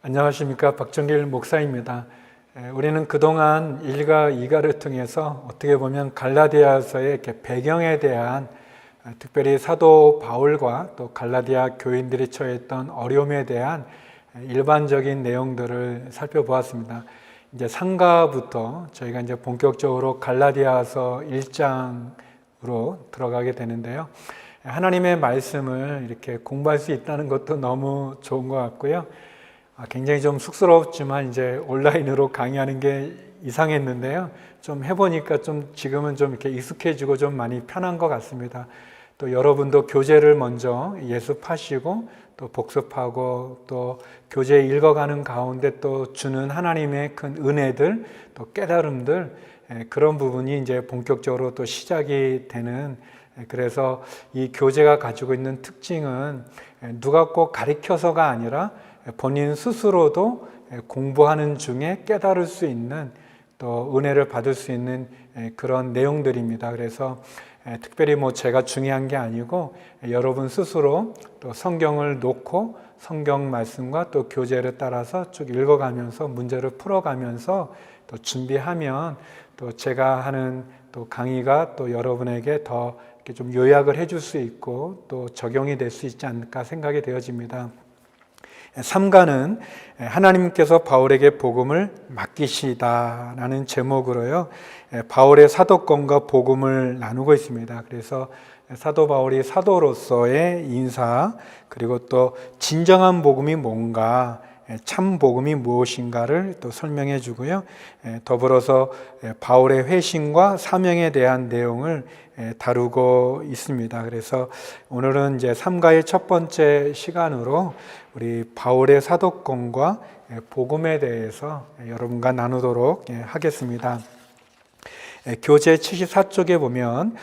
안녕하십니까, 박정길 목사입니다. 우리는 그동안 1과 2가를 통해서 어떻게 보면 갈라디아서의 이렇게 배경에 대한, 특별히 사도 바울과 또 갈라디아 교인들이 처했던 어려움에 대한 일반적인 내용들을 살펴보았습니다. 이제 3가부터 저희가 이제 본격적으로 갈라디아서 1장으로 들어가게 되는데요. 하나님의 말씀을 이렇게 공부할 수 있다는 것도 너무 좋은 것 같고요. 굉장히 좀 쑥스럽지만 이제 온라인으로 강의하는 게 이상했는데요. 좀 해보니까 지금은 좀 이렇게 익숙해지고 좀 많이 편한 것 같습니다. 또 여러분도 교재를 먼저 예습하시고 또 복습하고 또 교재 읽어가는 가운데 또 주는 하나님의 큰 은혜들 또 깨달음들, 그런 부분이 이제 본격적으로 또 시작이 되는, 그래서 이 교재가 가지고 있는 특징은 누가 꼭 가르쳐서가 아니라 본인 스스로도 공부하는 중에 깨달을 수 있는, 또 은혜를 받을 수 있는 그런 내용들입니다. 그래서 특별히 제가 중요한 게 아니고 여러분 스스로 또 성경을 놓고 성경 말씀과 또 교재를 따라서 쭉 읽어가면서 문제를 풀어가면서 또 준비하면 또 제가 하는 또 강의가 또 여러분에게 더 이렇게 좀 요약을 해줄 수 있고 또 적용이 될 수 있지 않을까 생각이 되어집니다. 3가는 하나님께서 바울에게 복음을 맡기시다라는 제목으로요, 바울의 사도권과 복음을 나누고 있습니다. 그래서 사도 바울이 사도로서의 인사, 그리고 또 진정한 복음이 뭔가, 참 복음이 무엇인가를 또 설명해 주고요. 더불어서 바울의 회심과 사명에 대한 내용을 다루고 있습니다. 그래서 오늘은 이제 3가의 첫 번째 시간으로 우리 바울의 사도권과 복음에 대해서 여러분과 나누도록 하겠습니다. 교재 74쪽에 보면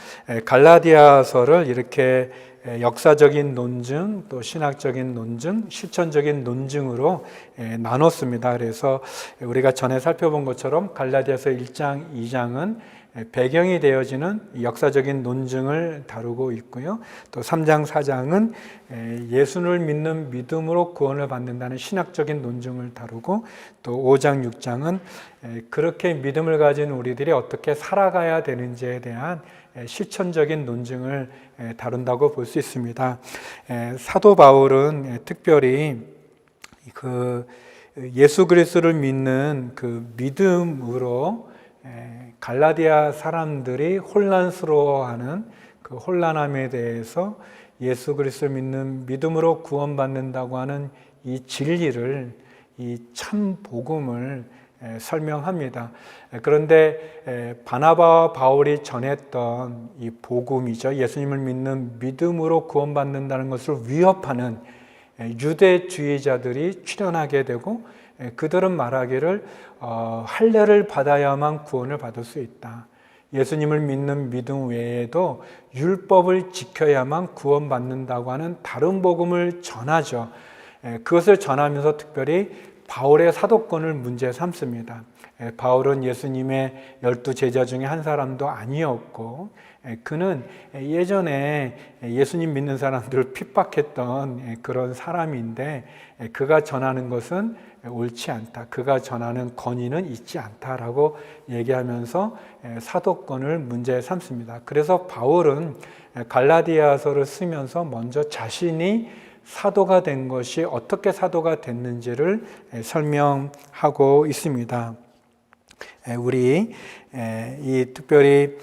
갈라디아서를 이렇게 역사적인 논증, 또 신학적인 논증, 실천적인 논증으로 나눴습니다. 그래서 우리가 전에 살펴본 것처럼 갈라디아서 1장, 2장은 배경이 되어지는 역사적인 논증을 다루고 있고요. 또 3장, 4장은 예수를 믿는 믿음으로 구원을 받는다는 신학적인 논증을 다루고, 또 5장, 6장은 그렇게 믿음을 가진 우리들이 어떻게 살아가야 되는지에 대한 실천적인 논증을 다룬다고 볼 수 있습니다. 사도 바울은 특별히 예수 그리스도를 믿는 그 믿음으로 갈라디아 사람들이 혼란스러워하는 그 혼란함에 대해서 예수 그리스도를 믿는 믿음으로 구원받는다고 하는 이 진리를, 이 참 복음을 설명합니다. 그런데 바나바와 바울이 전했던 이 복음이죠, 예수님을 믿는 믿음으로 구원받는다는 것을 위협하는 유대주의자들이 출현하게 되고, 그들은 말하기를 할례를 받아야만 구원을 받을 수 있다. 예수님을 믿는 믿음 외에도 율법을 지켜야만 구원받는다고 하는 다른 복음을 전하죠. 그것을 전하면서 특별히 바울의 사도권을 문제 삼습니다. 바울은 예수님의 12제자 중에 한 사람도 아니었고, 그는 예전에 예수님 믿는 사람들을 핍박했던 그런 사람인데, 그가 전하는 것은 옳지 않다, 그가 전하는 권위는 있지 않다라고 얘기하면서 사도권을 문제 삼습니다. 그래서 바울은 갈라디아서를 쓰면서 먼저 자신이 사도가 된 것이 어떻게 사도가 됐는지를 설명하고 있습니다. 우리 특별히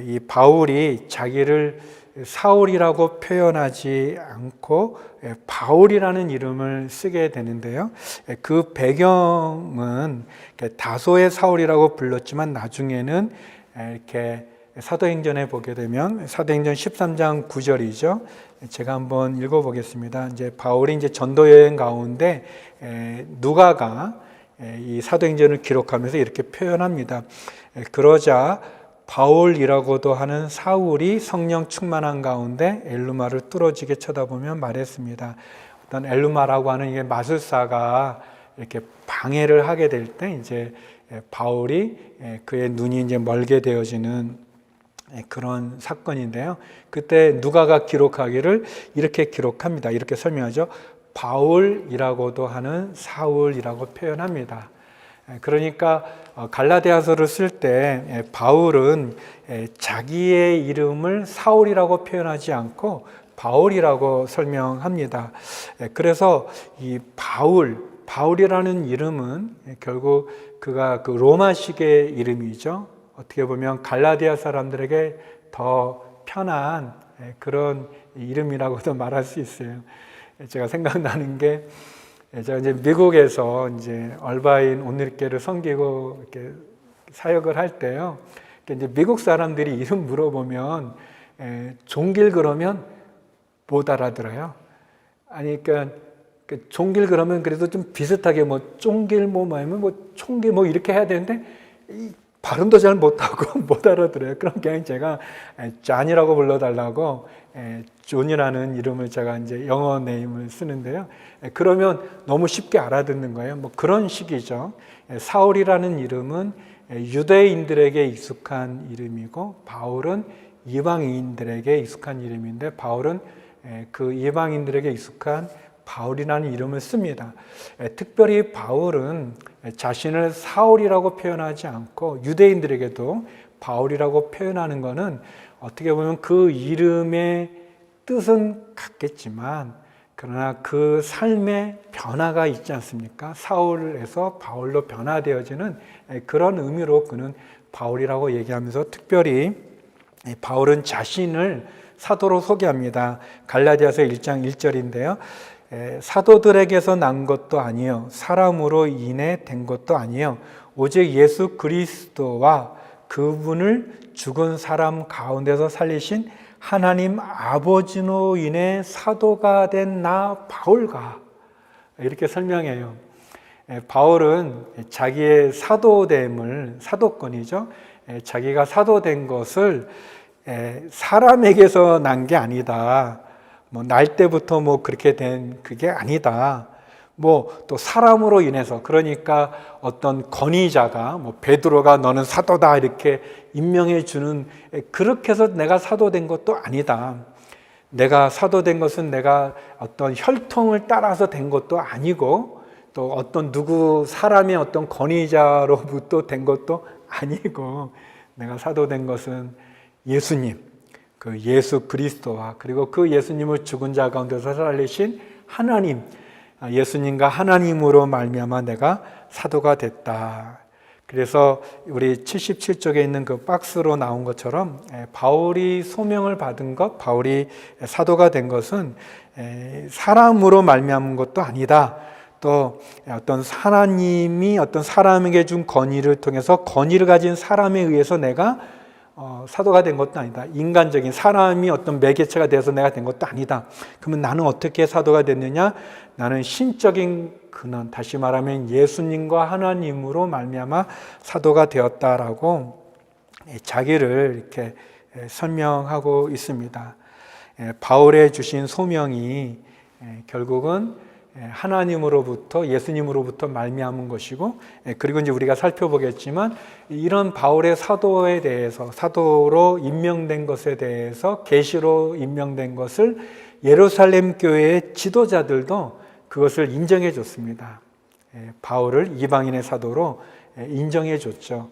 이 바울이 자기를 사울이라고 표현하지 않고 바울이라는 이름을 쓰게 되는데요. 그 배경은 다소의 사울이라고 불렀지만 나중에는 이렇게 사도행전에 보게 되면 사도행전 13장 9절이죠. 제가 한번 읽어보겠습니다. 이제 바울이 이제 전도 여행 가운데 누가가 이 사도행전을 기록하면서 이렇게 표현합니다. 그러자 바울이라고도 하는 사울이 성령 충만한 가운데 엘루마를 뚫어지게 쳐다보며 말했습니다. 어떤 엘루마라고 하는 이게 마술사가 이렇게 방해를 하게 될 때 이제 바울이 그의 눈이 이제 멀게 되어지는 그런 사건인데요. 그때 누가가 기록하기를 이렇게 기록합니다. 이렇게 설명하죠. 바울이라고도 하는 사울이라고 표현합니다. 그러니까 갈라디아서를 쓸 때 바울은 자기의 이름을 사울이라고 표현하지 않고 바울이라고 설명합니다. 그래서 이 바울이라는 이름은 결국 그가 그 로마식의 이름이죠. 어떻게 보면 갈라디아 사람들에게 더 편한 그런 이름이라고도 말할 수 있어요. 제가 생각나는 게 제가 이제 미국에서 이제 얼바인 온누리교회를 섬기고 이렇게 사역을 할 때요. 이제 미국 사람들이 이름 물어보면 종길 그러면 못 알아들어요. 아니 그러니까 종길 그러면 그래도 좀 비슷하게 뭐 쫑길 뭐 총길 뭐 이렇게 해야 되는데 이 발음도 잘 못하고 못 알아들어요. 그럼 그냥 제가 존이라고 불러달라고 존이라는 이름을 제가 이제 영어 네임을 쓰는데요. 그러면 너무 쉽게 알아듣는 거예요. 뭐 그런 식이죠. 사울이라는 이름은 유대인들에게 익숙한 이름이고 바울은 이방인들에게 익숙한 이름인데 바울은 그 이방인들에게 익숙한 바울이라는 이름을 씁니다. 특별히 바울은 자신을 사울이라고 표현하지 않고 유대인들에게도 바울이라고 표현하는 것은 어떻게 보면 그 이름의 뜻은 같겠지만 그러나 그 삶의 변화가 있지 않습니까? 사울에서 바울로 변화되어지는 그런 의미로 그는 바울이라고 얘기하면서 특별히 바울은 자신을 사도로 소개합니다. 갈라디아서 1장 1절인데요. 사도들에게서 난 것도 아니요 사람으로 인해 된 것도 아니요 오직 예수 그리스도와 그분을 죽은 사람 가운데서 살리신 하나님 아버지로 인해 사도가 된 나 바울과 이렇게 설명해요. 바울은 자기의 사도됨을 사도권이죠. 자기가 사도된 것을 사람에게서 난 게 아니다. 뭐 날 때부터 뭐 그렇게 된 그게 아니다. 뭐 또 사람으로 인해서 그러니까 어떤 권위자가 뭐 베드로가 너는 사도다 이렇게 임명해 주는 그렇게 해서 내가 사도된 것도 아니다. 내가 사도된 것은 내가 어떤 혈통을 따라서 된 것도 아니고 또 어떤 누구 사람의 어떤 권위자로부터 된 것도 아니고 내가 사도된 것은 예수님 그 예수 그리스도와 그리고 그 예수님을 죽은 자 가운데서 살리신 하나님 예수님과 하나님으로 말미암아 내가 사도가 됐다. 그래서 우리 77쪽에 있는 그 박스로 나온 것처럼 바울이 소명을 받은 것, 바울이 사도가 된 것은 사람으로 말미암은 것도 아니다. 또 어떤 하나님이 어떤 사람에게 준 권위를 통해서 권위를 가진 사람에 의해서 내가 사도가 된 것도 아니다. 인간적인 사람이 어떤 매개체가 돼서 내가 된 것도 아니다. 그러면 나는 어떻게 사도가 됐느냐? 나는 신적인 근원, 다시 말하면 예수님과 하나님으로 말미암아 사도가 되었다라고 자기를 이렇게 설명하고 있습니다. 바울의 주신 소명이 결국은 하나님으로부터 예수님으로부터 말미암은 것이고 그리고 이제 우리가 살펴보겠지만 이런 바울의 사도에 대해서 사도로 임명된 것에 대해서 계시로 임명된 것을 예루살렘 교회의 지도자들도 그것을 인정해 줬습니다. 바울을 이방인의 사도로 인정해 줬죠.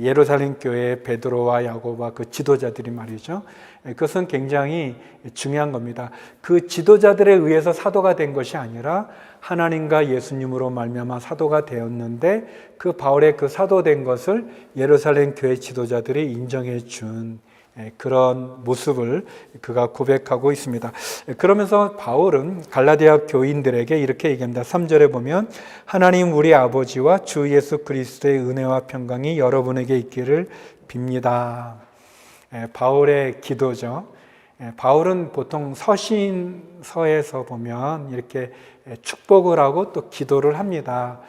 예루살렘 교회의 베드로와 야고보와 그 지도자들이 말이죠. 그것은 굉장히 중요한 겁니다. 그 지도자들에 의해서 사도가 된 것이 아니라 하나님과 예수님으로 말미암아 사도가 되었는데 그 바울의 그 사도된 것을 예루살렘 교회 지도자들이 인정해 준 그런 모습을 그가 고백하고 있습니다. 그러면서 바울은 갈라디아 교인들에게 이렇게 얘기합니다. 3절에 보면 하나님 우리 아버지와 주 예수 그리스도의 은혜와 평강이 여러분에게 있기를 빕니다. 바울의 기도죠. 바울은 보통 서신서에서 보면 이렇게 축복을 하고 또 기도를 합니다.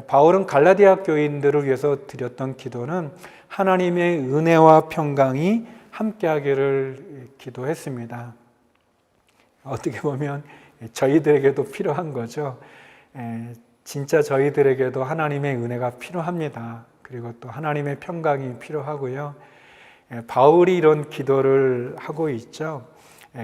바울은 갈라디아 교인들을 위해서 드렸던 기도는 하나님의 은혜와 평강이 함께하기를 기도했습니다. 어떻게 보면 저희들에게도 필요한 거죠. 진짜 저희들에게도 하나님의 은혜가 필요합니다. 그리고 또 하나님의 평강이 필요하고요. 바울이 이런 기도를 하고 있죠.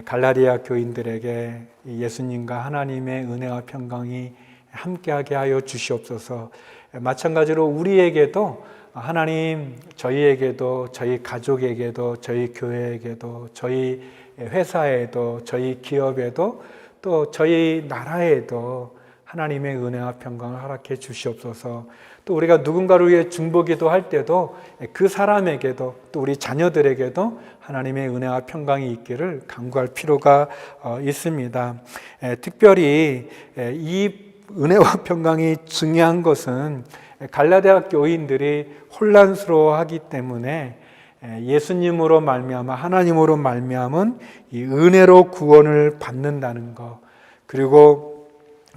갈라디아 교인들에게 예수님과 하나님의 은혜와 평강이 함께하게 하여 주시옵소서. 마찬가지로 우리에게도 하나님, 저희에게도, 저희 가족에게도, 저희 교회에게도, 저희 회사에도, 저희 기업에도, 또 저희 나라에도 하나님의 은혜와 평강을 허락해 주시옵소서. 또 우리가 누군가를 위해 중보기도 할 때도 그 사람에게도, 또 우리 자녀들에게도 하나님의 은혜와 평강이 있기를 간구할 필요가 있습니다. 특별히 이 은혜와 평강이 중요한 것은 갈라디아 교인들이 혼란스러워하기 때문에 예수님으로 말미암아, 하나님으로 말미암은 이 은혜로 구원을 받는다는 것, 그리고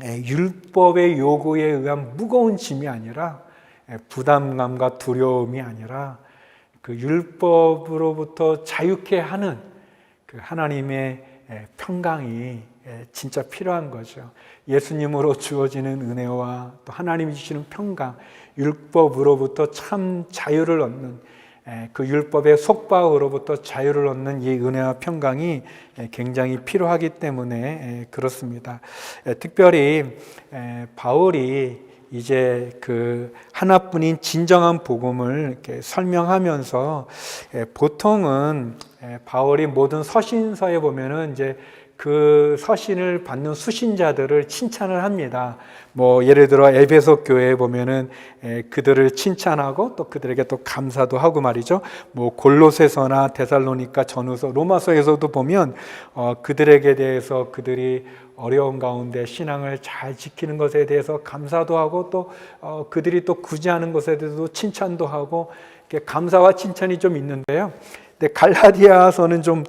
율법의 요구에 의한 무거운 짐이 아니라, 부담감과 두려움이 아니라 그 율법으로부터 자유케 하는 그 하나님의 평강이 진짜 필요한 거죠. 예수님으로 주어지는 은혜와 또 하나님이 주시는 평강, 율법으로부터 참 자유를 얻는, 그 율법의 속박으로부터 자유를 얻는 이 은혜와 평강이 굉장히 필요하기 때문에 그렇습니다. 특별히 바울이 이제 그 하나뿐인 진정한 복음을 이렇게 설명하면서, 보통은 바울이 모든 서신서에 보면은 이제 그 서신을 받는 수신자들을 칭찬을 합니다. 예를 들어 에베소 교회에 보면은 그들을 칭찬하고 또 그들에게 또 감사도 하고 말이죠. 골로새서나 데살로니가 전후서, 로마서에서도 보면 그들에게 대해서, 그들이 어려운 가운데 신앙을 잘 지키는 것에 대해서 감사도 하고, 또 그들이 또 구제하는 것에 대해서도 칭찬도 하고, 감사와 칭찬이 좀 있는데요. 근데 갈라디아서는 좀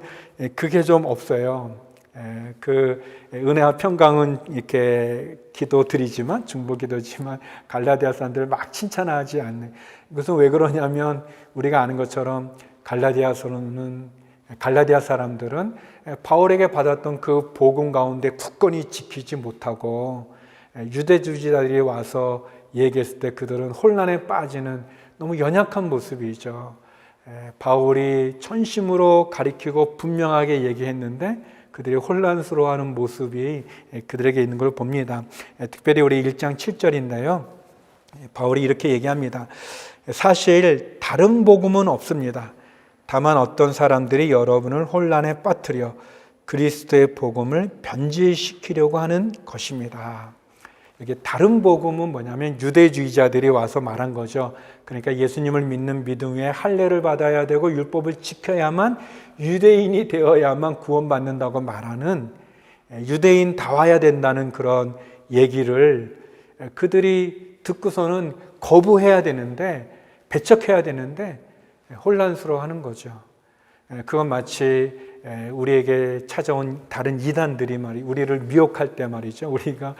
그게 좀 없어요. 그 은혜와 평강은 이렇게 기도드리지만, 중보기도지만 갈라디아 사람들을 막 칭찬하지 않는, 이것은 왜 그러냐면 우리가 아는 것처럼 갈라디아 사람들은 바울에게 받았던 그 복음 가운데 굳건히 지키지 못하고, 유대주의자들이 와서 얘기했을 때 그들은 혼란에 빠지는 너무 연약한 모습이죠. 바울이 천심으로 가리키고 분명하게 얘기했는데 그들이 혼란스러워하는 모습이 그들에게 있는 걸 봅니다. 특별히 우리 1장 7절인데요. 바울이 이렇게 얘기합니다. 사실 다른 복음은 없습니다. 다만 어떤 사람들이 여러분을 혼란에 빠뜨려 그리스도의 복음을 변질시키려고 하는 것입니다. 이게 다른 복음은 뭐냐면 유대주의자들이 와서 말한 거죠. 그러니까 예수님을 믿는 믿음 위에 할례를 받아야 되고 율법을 지켜야만, 유대인이 되어야만 구원받는다고 말하는, 유대인 다 와야 된다는 그런 얘기를 그들이 듣고서는 거부해야 되는데, 배척해야 되는데 혼란스러워하는 거죠. 그건 마치 우리에게 찾아온 다른 이단들이 우리를 미혹할 때 말이죠. 우리가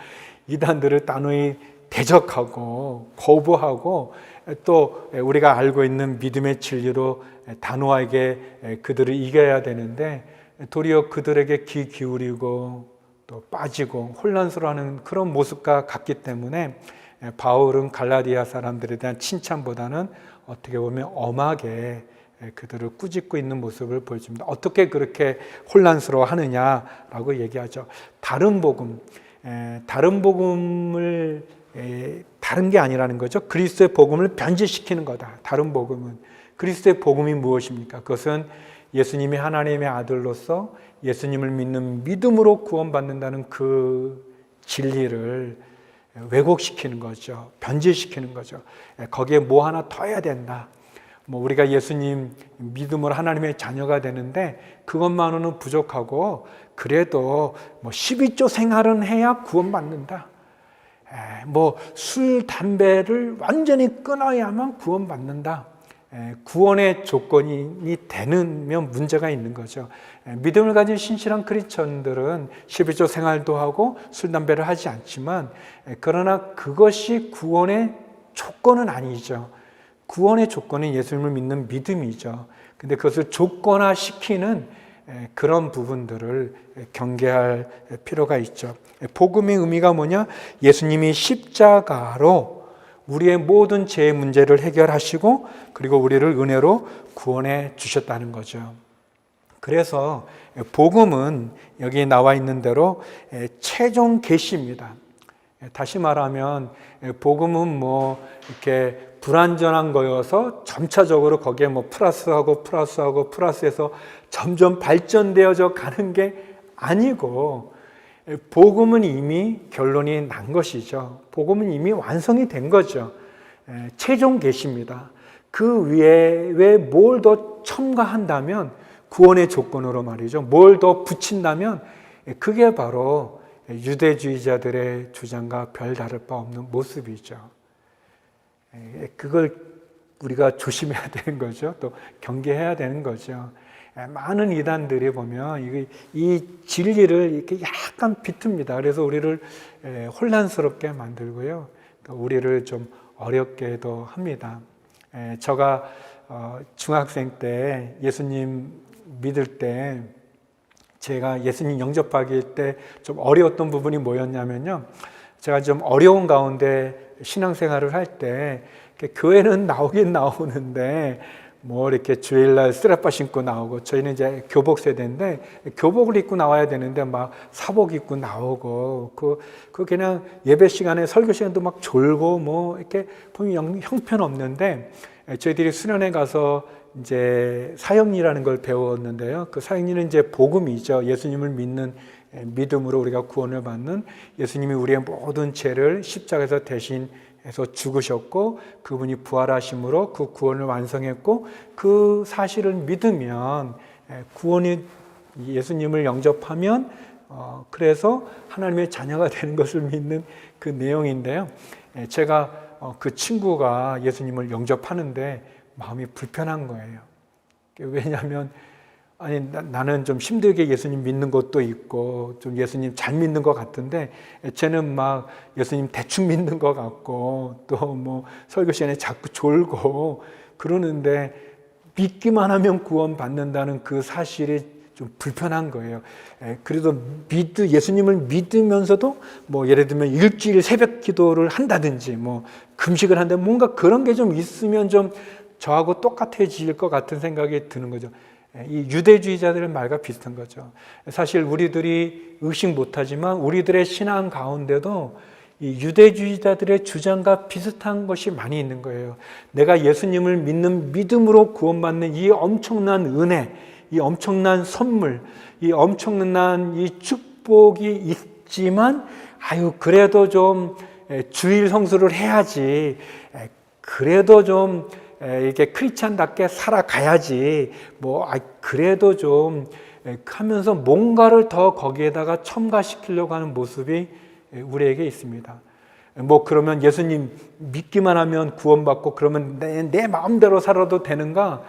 이단들을 단호히 대적하고 거부하고, 또 우리가 알고 있는 믿음의 진리로 단호하게 그들을 이겨야 되는데, 도리어 그들에게 귀 기울이고 또 빠지고 혼란스러워하는 그런 모습과 같기 때문에, 바울은 갈라디아 사람들에 대한 칭찬보다는 어떻게 보면 엄하게 그들을 꾸짖고 있는 모습을 보여줍니다. 어떻게 그렇게 혼란스러워하느냐라고 얘기하죠. 다른 복음을 다른 게 아니라는 거죠. 그리스도의 복음을 변질시키는 거다. 다른 복음은, 그리스도의 복음이 무엇입니까? 그것은 예수님이 하나님의 아들로서 예수님을 믿는 믿음으로 구원받는다는 그 진리를 왜곡시키는 거죠. 변질시키는 거죠. 거기에 뭐 하나 더 해야 된다. 우리가 예수님 믿음으로 하나님의 자녀가 되는데 그것만으로는 부족하고, 그래도 12조 생활은 해야 구원받는다. 술, 담배를 완전히 끊어야만 구원받는다. 구원의 조건이 되면 문제가 있는 거죠. 믿음을 가진 신실한 크리스천들은 12조 생활도 하고 술, 담배를 하지 않지만, 그러나 그것이 구원의 조건은 아니죠. 구원의 조건은 예수님을 믿는 믿음이죠. 근데 그것을 조건화시키는 그런 부분들을 경계할 필요가 있죠. 복음의 의미가 뭐냐? 예수님이 십자가로 우리의 모든 죄의 문제를 해결하시고, 그리고 우리를 은혜로 구원해 주셨다는 거죠. 그래서 복음은 여기 나와 있는 대로 최종 계시입니다. 다시 말하면 복음은 뭐 이렇게 불완전한 거여서 점차적으로 거기에 뭐 플러스해서 점점 발전되어져 가는 게 아니고, 복음은 이미 결론이 난 것이죠. 복음은 이미 완성이 된 거죠. 최종 계시입니다. 그 위에 뭘 더 첨가한다면, 구원의 조건으로 말이죠, 뭘 더 붙인다면 그게 바로 유대주의자들의 주장과 별다를 바 없는 모습이죠. 그걸 우리가 조심해야 되는 거죠. 또 경계해야 되는 거죠. 많은 이단들이 보면 이 진리를 이렇게 약간 비틉니다. 그래서 우리를 혼란스럽게 만들고요, 또 우리를 좀 어렵게도 합니다. 제가 중학생 때 예수님 믿을 때, 제가 예수님 영접하기 때 좀 어려웠던 부분이 뭐였냐면요, 제가 좀 어려운 가운데 신앙생활을 할 때 교회는 나오긴 나오는데 뭐 이렇게 주일날 쓰레빠 신고 나오고, 저희는 이제 교복 세대인데 교복을 입고 나와야 되는데 막 사복 입고 나오고, 그 그냥 예배 시간에 설교 시간도 막 졸고 뭐 이렇게 보면 형편없는데, 저희들이 수련회 가서 이제 사형리라는 걸 배웠는데요. 그 사형리는 이제 복음이죠. 예수님을 믿는 믿음으로 우리가 구원을 받는, 예수님이 우리의 모든 죄를 십자가에서 대신해서 죽으셨고 그분이 부활하심으로 그 구원을 완성했고, 그 사실을 믿으면 구원이, 예수님을 영접하면 그래서 하나님의 자녀가 되는 것을 믿는 그 내용인데요. 제가 그 친구가 예수님을 영접하는데 마음이 불편한 거예요. 왜냐하면 나는 좀 힘들게 예수님 믿는 것도 있고 좀 예수님 잘 믿는 것 같은데, 쟤는 막 예수님 대충 믿는 것 같고 또 뭐 설교 시간에 자꾸 졸고 그러는데, 믿기만 하면 구원 받는다는 그 사실이 좀 불편한 거예요. 그래도 예수님을 믿으면서도 뭐 예를 들면 일주일 새벽 기도를 한다든지 뭐 금식을 한다, 뭔가 그런 게 좀 있으면 좀 저하고 똑같아질 것 같은 생각이 드는 거죠. 이 유대주의자들의 말과 비슷한 거죠. 사실 우리들이 의식 못하지만 우리들의 신앙 가운데도 이 유대주의자들의 주장과 비슷한 것이 많이 있는 거예요. 내가 예수님을 믿는 믿음으로 구원받는 이 엄청난 은혜, 이 엄청난 선물, 이 엄청난 이 축복이 있지만, 그래도 좀 주일 성수를 해야지, 그래도 좀 이렇게 크리스찬답게 살아가야지, 그래도 좀 하면서 뭔가를 더 거기에다가 첨가시키려고 하는 모습이 우리에게 있습니다. 그러면 예수님 믿기만 하면 구원받고 그러면 내 마음대로 살아도 되는가?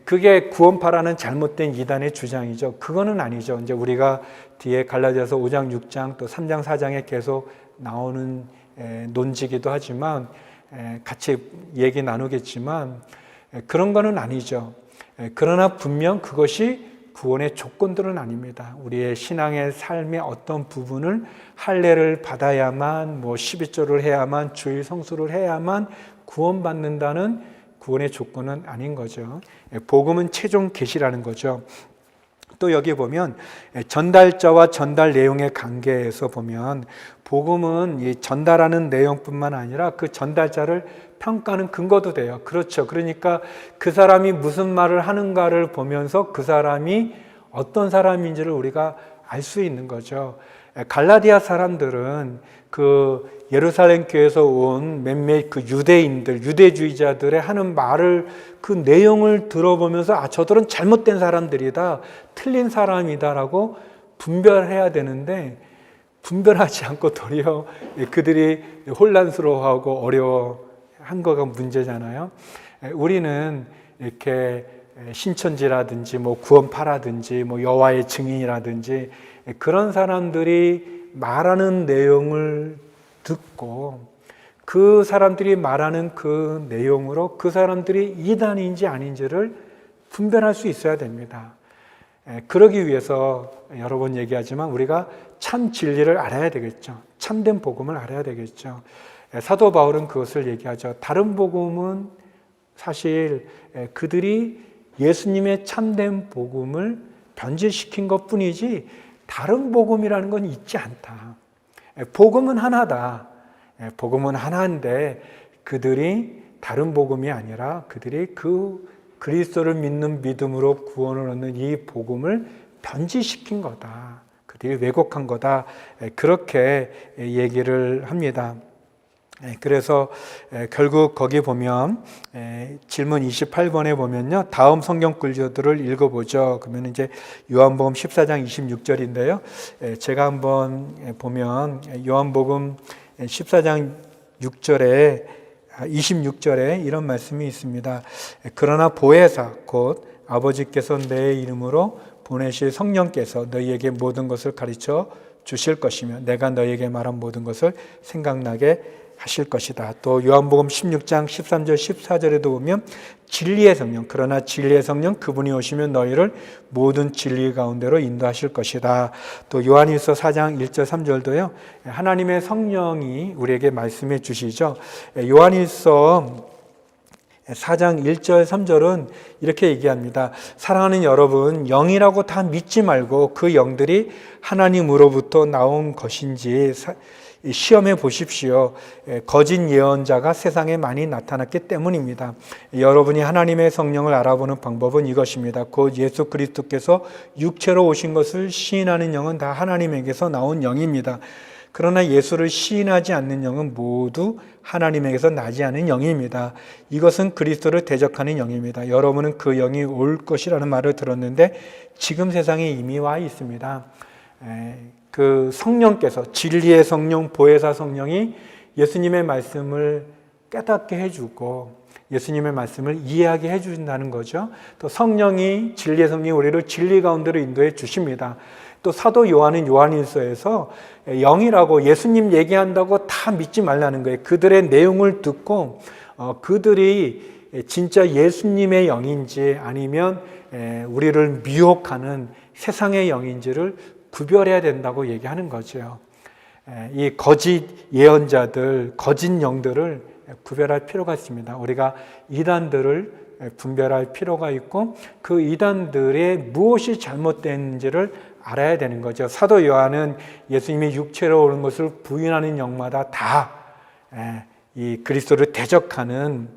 그게 구원파라는 잘못된 이단의 주장이죠. 그거는 아니죠. 이제 우리가 뒤에 갈라디아서 5장, 6장 또 3장, 4장에 계속 나오는 논지기도 하지만, 같이 얘기 나누겠지만 그런 거는 아니죠. 그러나 분명 그것이 구원의 조건들은 아닙니다. 우리의 신앙의 삶의 어떤 부분을 할례를 받아야만, 12조를 해야만, 주일 성수를 해야만 구원받는다는 구원의 조건은 아닌 거죠. 복음은 최종 계시라는 거죠. 또 여기 보면 전달자와 전달 내용의 관계에서 보면, 복음은 이 전달하는 내용뿐만 아니라 그 전달자를 평가하는 근거도 돼요. 그렇죠. 그러니까 그 사람이 무슨 말을 하는가를 보면서 그 사람이 어떤 사람인지를 우리가 알 수 있는 거죠. 갈라디아 사람들은 그 예루살렘 교회에서 온 몇몇 그 유대주의자들의 하는 말을, 그 내용을 들어보면서 저들은 잘못된 사람들이다, 틀린 사람이다라고 분별해야 되는데, 분별하지 않고 도리어 그들이 혼란스러워하고 어려워한 거가 문제잖아요. 우리는 이렇게 신천지라든지 구원파라든지 여호와의 증인이라든지 그런 사람들이 말하는 내용을 듣고 그 사람들이 말하는 그 내용으로 그 사람들이 이단인지 아닌지를 분별할 수 있어야 됩니다. 그러기 위해서 여러 번 얘기하지만 우리가 참 진리를 알아야 되겠죠. 참된 복음을 알아야 되겠죠. 사도 바울은 그것을 얘기하죠. 다른 복음은 사실 그들이 예수님의 참된 복음을 변질시킨 것뿐이지 다른 복음이라는 건 있지 않다. 복음은 하나다. 복음은 하나인데 그들이 다른 복음이 아니라 그들이 그 그리스도를 믿는 믿음으로 구원을 얻는 이 복음을 변질시킨 거다. 그들이 왜곡한 거다. 그렇게 얘기를 합니다. 그래서 결국 거기 보면 질문 28번에 보면요. 다음 성경 구절들을 읽어보죠. 그러면 이제 요한복음 14장 26절인데요. 제가 한번 보면 요한복음 14장 26절에 이런 말씀이 있습니다. 그러나 보혜사 곧 아버지께서 내 이름으로 보내실 성령께서 너희에게 모든 것을 가르쳐 주실 것이며 내가 너희에게 말한 모든 것을 생각나게 하실 것이다. 또 요한복음 16장 13절 14절에도 보면 진리의 성령 그러나 진리의 성령 그분이 오시면 너희를 모든 진리 가운데로 인도하실 것이다. 또 요한일서 4장 1절 3절도요. 하나님의 성령이 우리에게 말씀해 주시죠. 요한일서 4장 1절 3절은 이렇게 얘기합니다. 사랑하는 여러분, 영이라고 다 믿지 말고 그 영들이 하나님으로부터 나온 것인지 시험해 보십시오. 거짓 예언자가 세상에 많이 나타났기 때문입니다. 여러분이 하나님의 성령을 알아보는 방법은 이것입니다. 곧 예수 그리스도께서 육체로 오신 것을 시인하는 영은 다 하나님에게서 나온 영입니다. 그러나 예수를 시인하지 않는 영은 모두 하나님에게서 나지 않은 영입니다. 이것은 그리스도를 대적하는 영입니다. 여러분은 그 영이 올 것이라는 말을 들었는데 지금 세상에 이미 와 있습니다. 그 성령께서 진리의 성령, 보혜사 성령이 예수님의 말씀을 깨닫게 해주고 예수님의 말씀을 이해하게 해준다는 거죠. 또 성령이 진리의 성령이 우리를 진리 가운데로 인도해 주십니다. 또 사도 요한은 요한일서에서 영이라고 예수님 얘기한다고 다 믿지 말라는 거예요. 그들의 내용을 듣고 그들이 진짜 예수님의 영인지 아니면 우리를 미혹하는 세상의 영인지를 구별해야 된다고 얘기하는 거죠. 이 거짓 예언자들, 거짓 영들을 구별할 필요가 있습니다. 우리가 이단들을 분별할 필요가 있고 그 이단들의 무엇이 잘못된지를 알아야 되는 거죠. 사도 요한은 예수님이 육체로 오는 것을 부인하는 영마다 다 이 그리스도를 대적하는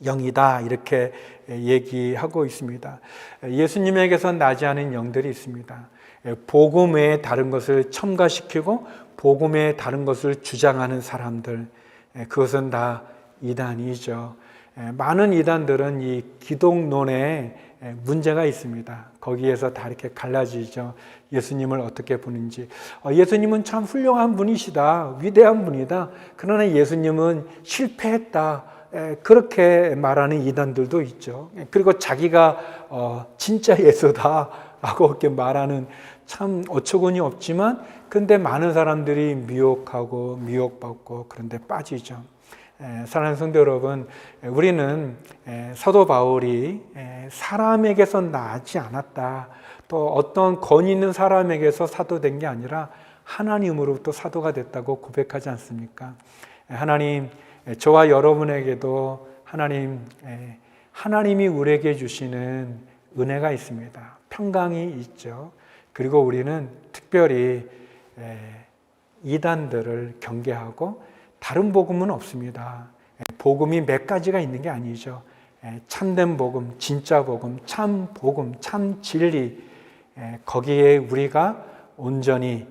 영이다 이렇게 얘기하고 있습니다. 예수님에게서 나지 않은 영들이 있습니다. 복음 외에 다른 것을 첨가시키고 복음 외에 다른 것을 주장하는 사람들, 그것은 다 이단이죠. 많은 이단들은 이 기독론에 문제가 있습니다. 거기에서 다 이렇게 갈라지죠. 예수님을 어떻게 보는지. 예수님은 참 훌륭한 분이시다. 위대한 분이다. 그러나 예수님은 실패했다. 그렇게 말하는 이단들도 있죠. 그리고 자기가 진짜 예수다 라고 이렇게 말하는 참 어처구니 없지만 근데 많은 사람들이 미혹하고 미혹받고 그런데 빠지죠. 사랑하는 성도 여러분, 우리는 사도 바울이 사람에게서 나지 않았다. 또 어떤 권위 있는 사람에게서 사도된 게 아니라 하나님으로부터 사도가 됐다고 고백하지 않습니까? 하나님, 저와 여러분에게도 하나님이 우리에게 주시는 은혜가 있습니다. 평강이 있죠. 그리고 우리는 특별히 이단들을 경계하고 다른 복음은 없습니다. 복음이 몇 가지가 있는 게 아니죠. 참된 복음, 진짜 복음, 참 복음, 참 진리, 거기에 우리가 온전히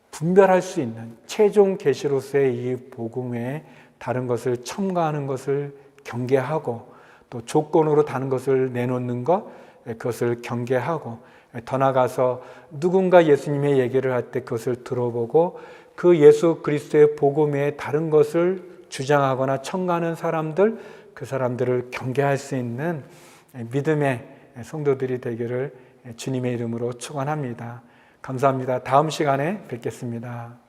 분별할 수 있는 최종 계시로서의 이 복음에 다른 것을 첨가하는 것을 경계하고 또 조건으로 다른 것을 내놓는 것, 그것을 경계하고 더 나아가서 누군가 예수님의 얘기를 할 때 그것을 들어보고 그 예수 그리스도의 복음에 다른 것을 주장하거나 첨가하는 사람들, 그 사람들을 경계할 수 있는 믿음의 성도들이 되기를 주님의 이름으로 축원합니다. 감사합니다. 다음 시간에 뵙겠습니다.